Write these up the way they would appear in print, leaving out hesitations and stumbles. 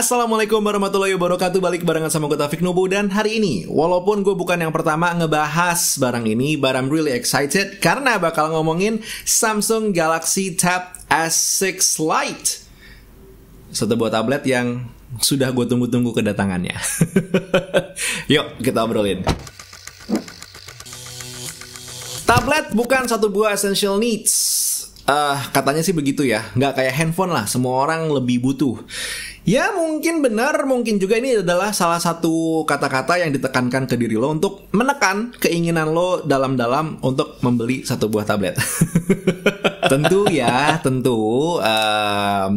Assalamualaikum warahmatullahi wabarakatuh. Balik barengan sama gue Taufik Nubu. Dan hari ini, walaupun gue bukan yang pertama ngebahas barang ini, but I'm really excited karena bakal ngomongin Samsung Galaxy Tab S6 Lite, satu buah tablet yang sudah gue tunggu-tunggu kedatangannya. Yuk kita obrolin. Tablet bukan satu buah essential needs. Katanya sih begitu ya. Nggak kayak handphone lah, semua orang lebih butuh. Ya mungkin benar, mungkin juga ini adalah salah satu kata-kata yang ditekankan ke diri lo untuk menekan keinginan lo dalam-dalam untuk membeli satu buah tablet. Tentu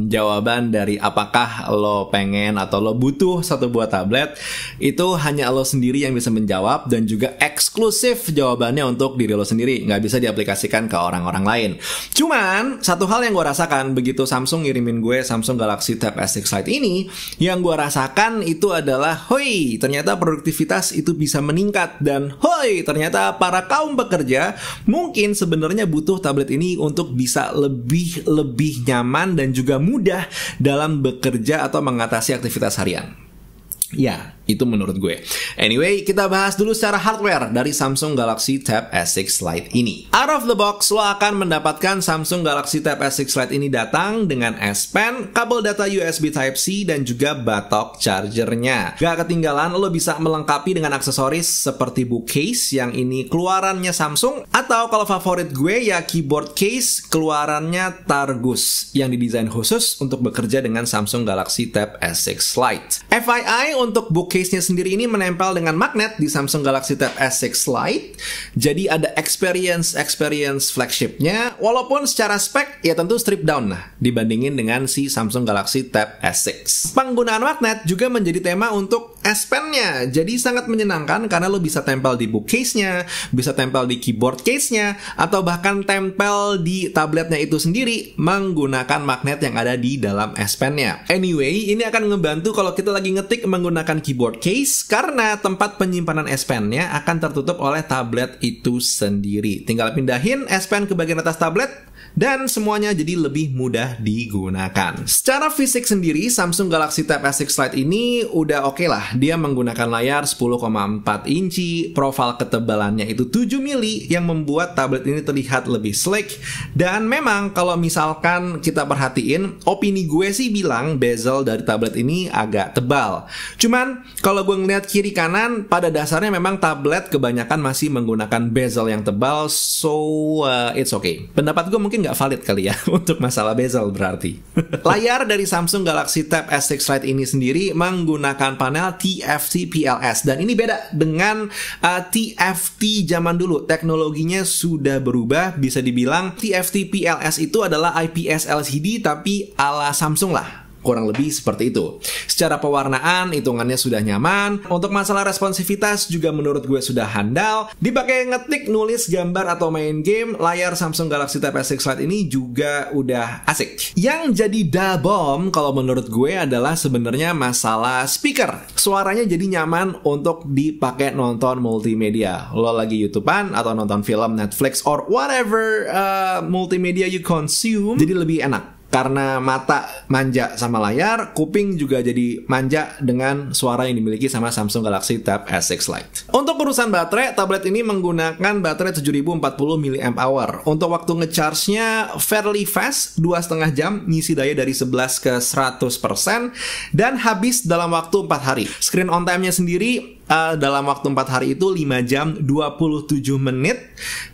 jawaban dari apakah lo pengen atau lo butuh satu buah tablet itu hanya lo sendiri yang bisa menjawab, dan juga eksklusif jawabannya untuk diri lo sendiri, nggak bisa diaplikasikan ke orang-orang lain. Cuman satu hal yang gue rasakan begitu Samsung ngirimin gue Samsung Galaxy Tab S6 Lite ini, yang gue rasakan itu adalah hoi, ternyata produktivitas itu bisa meningkat, dan hoi, ternyata para kaum pekerja mungkin sebenarnya butuh tablet ini untuk bisa lebih nyaman dan juga mudah dalam bekerja atau mengatasi aktivitas harian. Ya, itu menurut gue. Anyway, kita bahas dulu secara hardware dari Samsung Galaxy Tab S6 Lite ini. Out of the box, lo akan mendapatkan Samsung Galaxy Tab S6 Lite ini datang dengan S Pen, kabel data USB Type-C, dan juga batok chargernya. Gak ketinggalan, lo bisa melengkapi dengan aksesoris seperti bookcase yang ini keluarannya Samsung, atau kalau favorit gue ya keyboard case keluarannya Targus yang didesain khusus untuk bekerja dengan Samsung Galaxy Tab S6 Lite. FYI, untuk bookcase-nya sendiri ini menempel dengan magnet di Samsung Galaxy Tab S6 Lite. Jadi ada experience flagship-nya, walaupun secara spek ya tentu strip down lah dibandingin dengan si Samsung Galaxy Tab S6. Penggunaan magnet juga menjadi tema untuk S Pen-nya. Jadi sangat menyenangkan karena lo bisa tempel di bookcase-nya, bisa tempel di keyboard case-nya, atau bahkan tempel di tabletnya itu sendiri menggunakan magnet yang ada di dalam S Pen-nya. Anyway, ini akan ngebantu kalau kita lagi ngetik menggunakan keyboard case, karena tempat penyimpanan S Pen-nya akan tertutup oleh tablet itu sendiri. Tinggal pindahin S Pen ke bagian atas tablet dan semuanya jadi lebih mudah digunakan. Secara fisik sendiri, Samsung Galaxy Tab S6 Lite ini udah oke lah. Dia menggunakan layar 10,4 inci, profil ketebalannya itu 7 mili yang membuat tablet ini terlihat lebih sleek. Dan memang kalau misalkan kita perhatiin, opini gue sih bilang bezel dari tablet ini agak tebal. Cuman kalau gue ngeliat kiri kanan, pada dasarnya memang tablet kebanyakan masih menggunakan bezel yang tebal, so it's okay. Pendapat gue mungkin nggak valid kali ya untuk masalah bezel berarti. Layar dari Samsung Galaxy Tab S6 Lite ini sendiri menggunakan panel TFT PLS, dan ini beda dengan TFT zaman dulu. Teknologinya sudah berubah, bisa dibilang TFT PLS itu adalah IPS LCD tapi ala Samsung lah. Kurang lebih seperti itu. Secara pewarnaan, hitungannya sudah nyaman. Untuk masalah responsivitas juga menurut gue sudah handal. Dipakai ngetik, nulis, gambar, atau main game, layar Samsung Galaxy Tab S6 Lite ini juga udah asik. Yang jadi da-bomb kalau menurut gue adalah sebenarnya masalah speaker. Suaranya jadi nyaman untuk dipakai nonton multimedia. Lo lagi YouTubean atau nonton film, Netflix, or whatever multimedia you consume, jadi lebih enak. Karena mata manja sama layar, kuping juga jadi manja dengan suara yang dimiliki sama Samsung Galaxy Tab S6 Lite. Untuk urusan baterai, tablet ini menggunakan baterai 7040 mAh. Untuk waktu ngecharge-nya fairly fast, 2,5 jam, ngisi daya dari 11 ke 100%, dan habis dalam waktu 4 hari. Screen on time-nya sendiri dalam waktu 4 hari itu 5 jam 27 menit,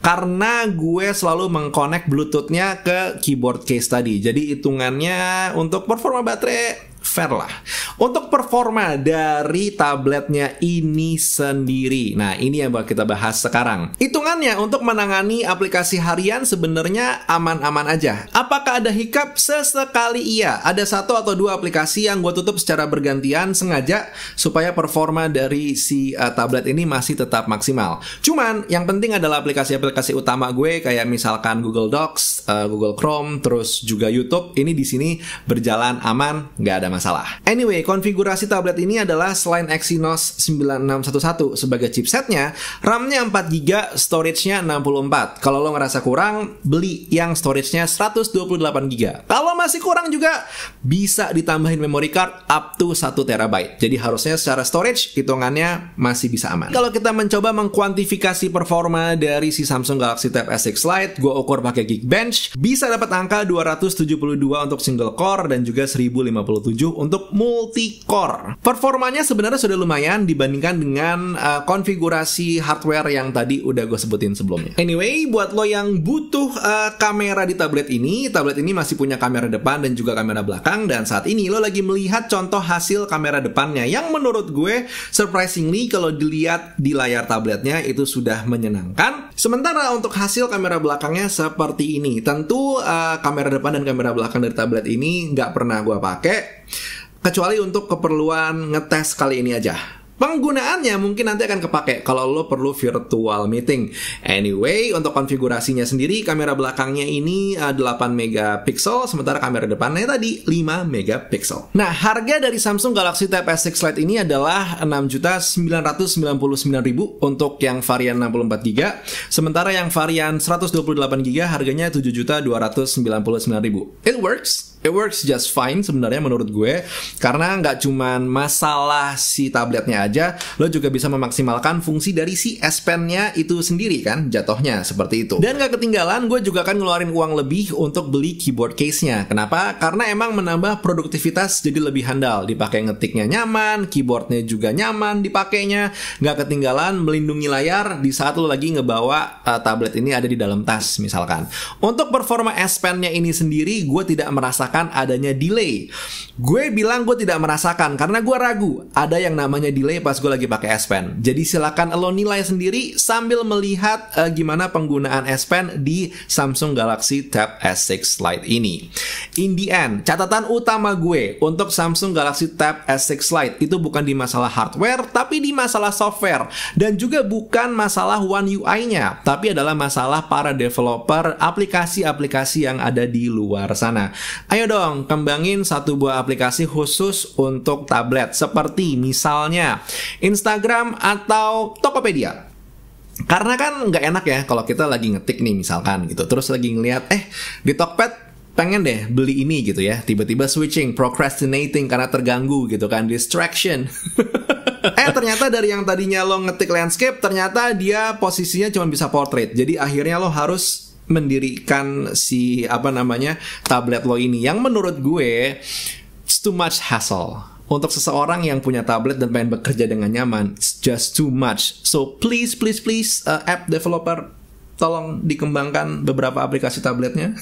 karena gue selalu mengkonek Bluetooth-nya ke keyboard case tadi. Jadi hitungannya untuk performa baterai fair lah. Untuk performa dari tabletnya ini sendiri, nah ini yang bakal kita bahas sekarang. Hitungannya untuk menangani aplikasi harian sebenarnya aman-aman aja. Apakah ada hiccup? Sesekali iya. Ada 1 atau 2 aplikasi yang gue tutup secara bergantian sengaja supaya performa dari si tablet ini masih tetap maksimal. Cuman yang penting adalah aplikasi-aplikasi utama gue kayak misalkan Google Docs, Google Chrome, terus juga YouTube. Ini di sini berjalan aman, nggak ada masalah. Anyway, Anyway, konfigurasi tablet ini adalah selain Exynos 9611 sebagai chipsetnya, RAM-nya 4GB, storage-nya 64. Kalau lo ngerasa kurang, beli yang storage-nya 128GB. Kalau masih kurang juga, bisa ditambahin memory card up to 1TB. Jadi harusnya secara storage, hitungannya masih bisa aman. Kalau kita mencoba mengkuantifikasi performa dari si Samsung Galaxy Tab S6 Lite, gue ukur pakai Geekbench, bisa dapat angka 272 untuk single core dan juga 1057 untuk multi-core. Performanya sebenarnya sudah lumayan dibandingkan dengan konfigurasi hardware yang tadi udah gue sebutin sebelumnya. Anyway, buat lo yang butuh kamera di tablet ini masih punya kamera depan dan juga kamera belakang, dan saat ini lo lagi melihat contoh hasil kamera depannya yang menurut gue surprisingly kalau dilihat di layar tabletnya itu sudah menyenangkan. Sementara untuk hasil kamera belakangnya seperti ini. Tentu kamera depan dan kamera belakang dari tablet ini nggak pernah gue pakai, kecuali untuk keperluan ngetes kali ini aja. Penggunaannya mungkin nanti akan kepake kalau lo perlu virtual meeting. Anyway, untuk konfigurasinya sendiri, kamera belakangnya ini 8 megapiksel, sementara kamera depannya tadi 5 megapiksel. Nah, harga dari Samsung Galaxy Tab S6 Lite ini adalah 6.999.000 untuk yang varian 64GB, sementara yang varian 128GB harganya 7.299.000. It works just fine sebenarnya menurut gue, karena nggak cuman masalah si tabletnya aja, lo juga bisa memaksimalkan fungsi dari si S Pen-nya itu sendiri kan, jatuhnya seperti itu. Dan gak ketinggalan, gue juga akan ngeluarin uang lebih untuk beli keyboard case-nya. Kenapa? Karena emang menambah produktivitas jadi lebih handal. Dipakai ngetiknya nyaman, keyboardnya juga nyaman dipakainya. Gak ketinggalan melindungi layar di saat lo lagi ngebawa tablet ini ada di dalam tas misalkan. Untuk performa S Pen-nya ini sendiri, gue tidak merasakan adanya delay. Gue bilang gue tidak merasakan karena gue ragu ada yang namanya delay pas gue lagi pakai S Pen. Jadi silakan lo nilai sendiri sambil melihat gimana penggunaan S Pen di Samsung Galaxy Tab S6 Lite ini. In the end, catatan utama gue untuk Samsung Galaxy Tab S6 Lite itu bukan di masalah hardware, tapi di masalah software, dan juga bukan masalah One UI-nya, tapi adalah masalah para developer aplikasi-aplikasi yang ada di luar sana. Ayo dong, kembangin satu buah aplikasi khusus untuk tablet, seperti misalnya Instagram atau Tokopedia. Karena kan nggak enak ya kalau kita lagi ngetik nih misalkan gitu, terus lagi ngeliat di Tokped pengen deh beli ini gitu ya, tiba-tiba switching, procrastinating karena terganggu gitu kan, distraction. Ternyata dari yang tadinya lo ngetik landscape, ternyata dia posisinya cuma bisa portrait. Jadi akhirnya lo harus mendirikan si tablet lo ini, yang menurut gue it's too much hassle. Untuk seseorang yang punya tablet dan pengen bekerja dengan nyaman, it's just too much. So please app developer, tolong dikembangkan beberapa aplikasi tabletnya.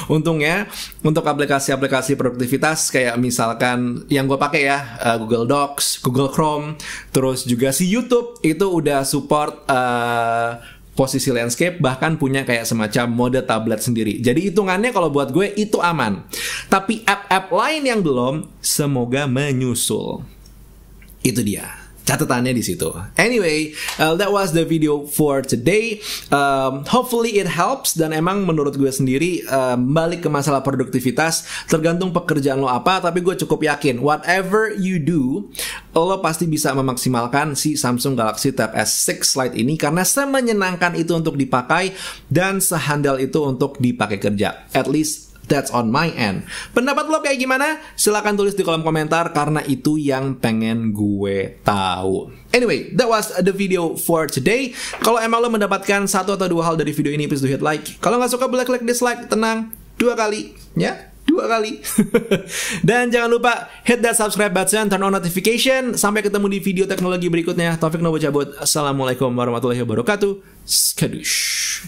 Untungnya untuk aplikasi-aplikasi produktivitas kayak misalkan yang gue pakai ya, Google Docs, Google Chrome, terus juga si YouTube itu udah support posisi landscape, bahkan punya kayak semacam mode tablet sendiri. Jadi hitungannya kalau buat gue itu aman. Tapi app-app lain yang belum, semoga menyusul. Itu dia catatannya di situ. Anyway, that was the video for today. Hopefully it helps. Dan emang menurut gue sendiri, balik ke masalah produktivitas, tergantung pekerjaan lo apa. Tapi gue cukup yakin, whatever you do, lo pasti bisa memaksimalkan si Samsung Galaxy Tab S6 Lite ini, karena semenyenangkan itu untuk dipakai dan sehandal itu untuk dipakai kerja. At least that's on my end. Pendapat lo kayak gimana? Silahkan tulis di kolom komentar, karena itu yang pengen gue tahu. Anyway, that was the video for today. Kalau emang lo mendapatkan satu atau dua hal dari video ini, please do hit like. Kalau nggak suka boleh klik dislike, tenang, 2 kali, ya. 2 kali. Dan jangan lupa hit that subscribe button, turn on notification. Sampai ketemu di video teknologi berikutnya. Taufik Nobo cabut. Assalamualaikum warahmatullahi wabarakatuh. Skadush.